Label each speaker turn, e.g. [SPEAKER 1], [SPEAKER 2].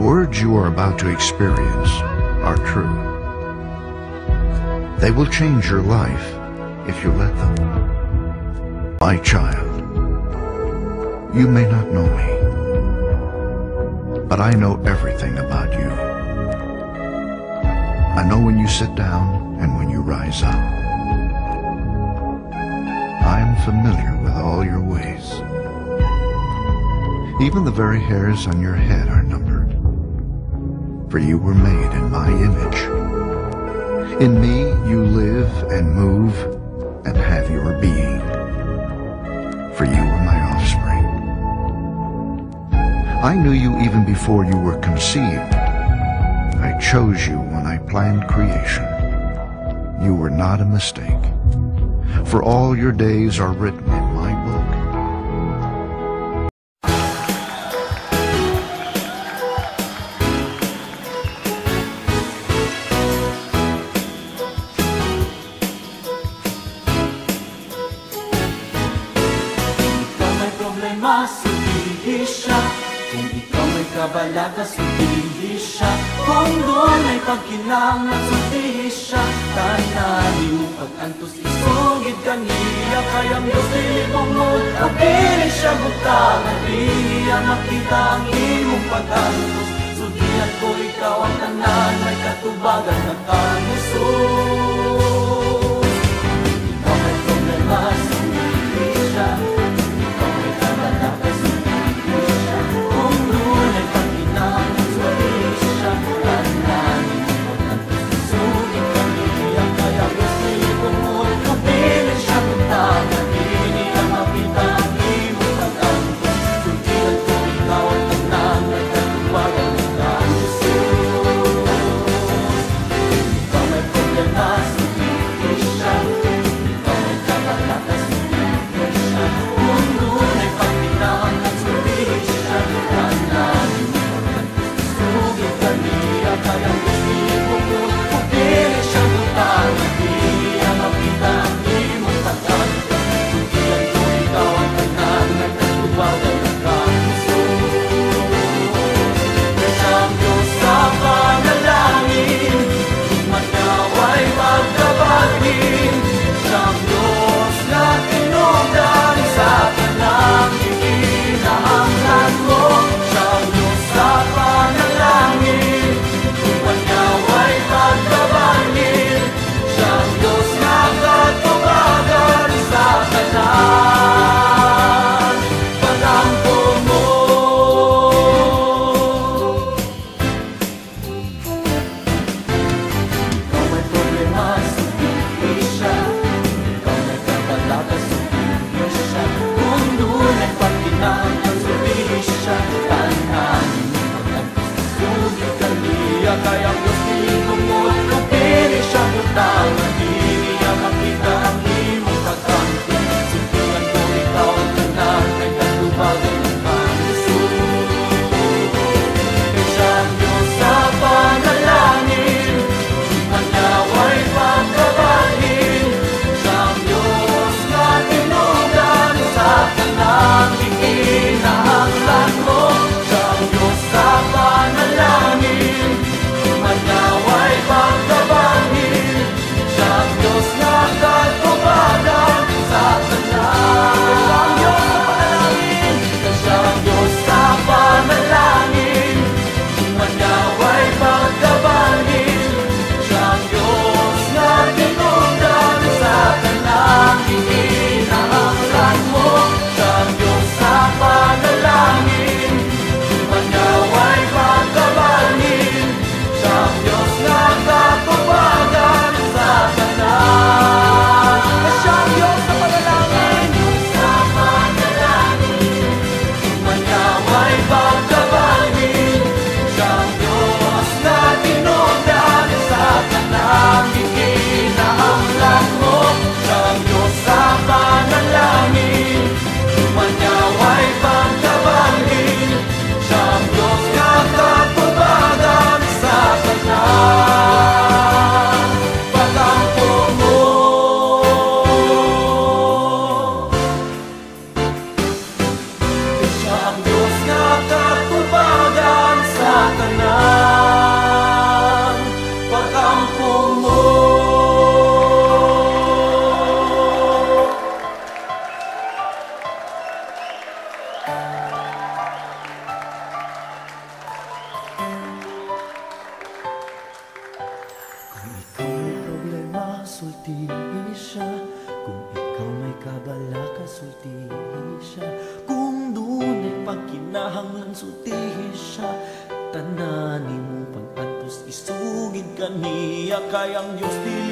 [SPEAKER 1] words you are about to experience are true. They will change your life if you let them. My child, you may not know me, but I know everything about you. I know when you sit down and when you rise up. I am familiar with all your ways. Even the very hairs on your head are numbered, for you were made in my image. In me you live and move and have your being, for you are my offspring. I knew you even before you were conceived. I chose you when I planned creation. You were not a mistake, for all your days are written in my book.
[SPEAKER 2] Sulihin siya. Kung ikaw may kabalaka, sulihin siya. Kung doon ay pagkinangan, sulihin siya. Tanahin mo pag-antos, isugid kaniya. Kayang Diyos nilibong mo, pagpilit siya butangan. Niya makita ang imong pag-antos. Sudihan ko ikaw ang tanan, may katubagan ng kanusos. Ikaw may problema, sulihin siya. kabalaka sultihi siya. Kung dunay pagkinahanglan sultihi siya, tanan nimo pag-antos isugid kaniya. Kay ang Diyos dili